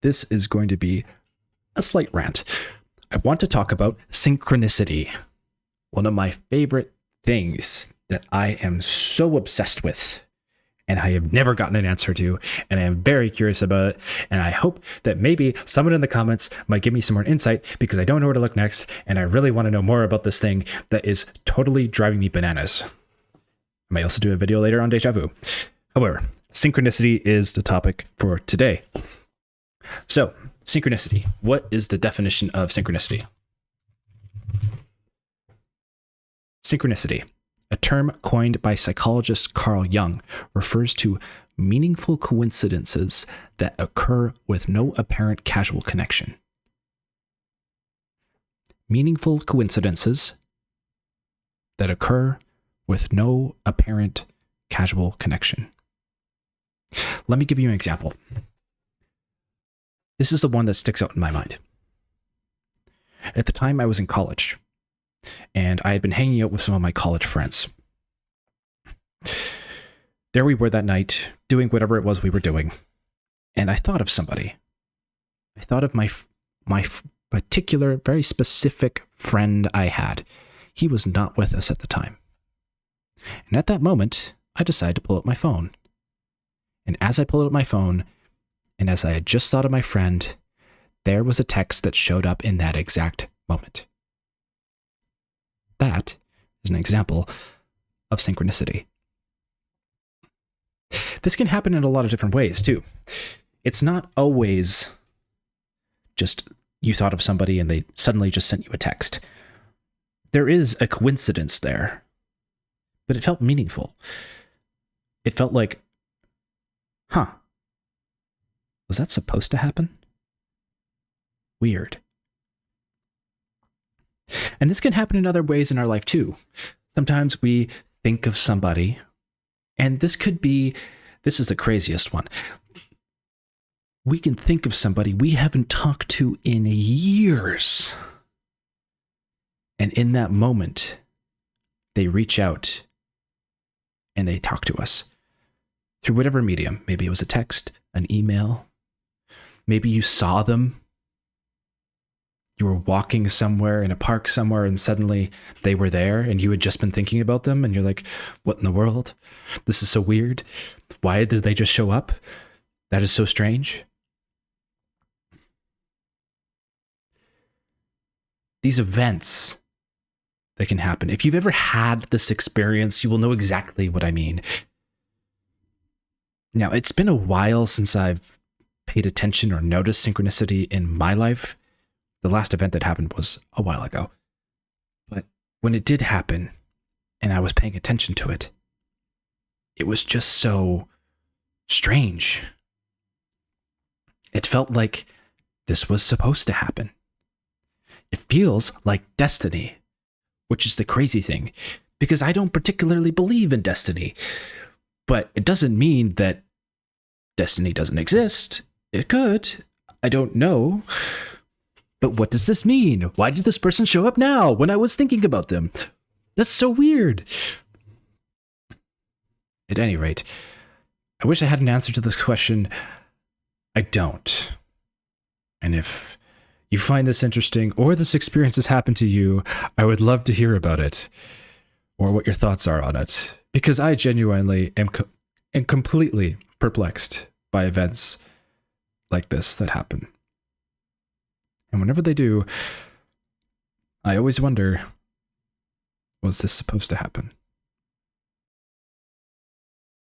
this is going to be a slight rant. I want to talk about synchronicity, one of my favorite things that I am so obsessed with, and I have never gotten an answer to, and I am very curious about it, and I hope that maybe someone in the comments might give me some more insight, because I don't know where to look next, and I really want to know more about this thing that is totally driving me bananas. I may also do a video later on deja vu. However, synchronicity is the topic for today. So, synchronicity. What is the definition of synchronicity? Synchronicity, a term coined by psychologist Carl Jung, refers to meaningful coincidences that occur with no apparent causal connection. Meaningful coincidences that occur with no apparent causal connection. Let me give you an example. This is the one that sticks out in my mind. At the time I was in college, and I had been hanging out with some of my college friends. There we were that night, doing whatever it was we were doing, and I thought of somebody. I thought of my particular, very specific friend I had. He was not with us at the time. And at that moment, I decided to pull up my phone. And as I pulled up my phone, and as I had just thought of my friend, there was a text that showed up in that exact moment. That is an example of synchronicity. This can happen in a lot of different ways, too. It's not always just you thought of somebody and they suddenly just sent you a text. There is a coincidence there, but it felt meaningful. It felt like, was that supposed to happen? Weird. And this can happen in other ways in our life too. Sometimes we think of somebody, and this is the craziest one. We can think of somebody we haven't talked to in years. And in that moment, they reach out and they talk to us through whatever medium. Maybe it was a text, an email. Maybe you saw them. You were walking somewhere in a park somewhere and suddenly they were there and you had just been thinking about them and you're like, what in the world? This is so weird. Why did they just show up? That is so strange. These events that can happen. If you've ever had this experience, you will know exactly what I mean. Now, it's been a while since I've paid attention or noticed synchronicity in my life. The last event that happened was a while ago. But when it did happen, and I was paying attention to it, it was just so strange. It felt like this was supposed to happen. It feels like destiny, which is the crazy thing, because I don't particularly believe in destiny. But it doesn't mean that destiny doesn't exist. It could. I don't know. But what does this mean? Why did this person show up now when I was thinking about them? That's so weird. At any rate, I wish I had an answer to this question. I don't. And if you find this interesting or this experience has happened to you, I would love to hear about it or what your thoughts are on it, because I genuinely am completely perplexed by events like this that happen. And whenever they do, I always wonder, was this supposed to happen?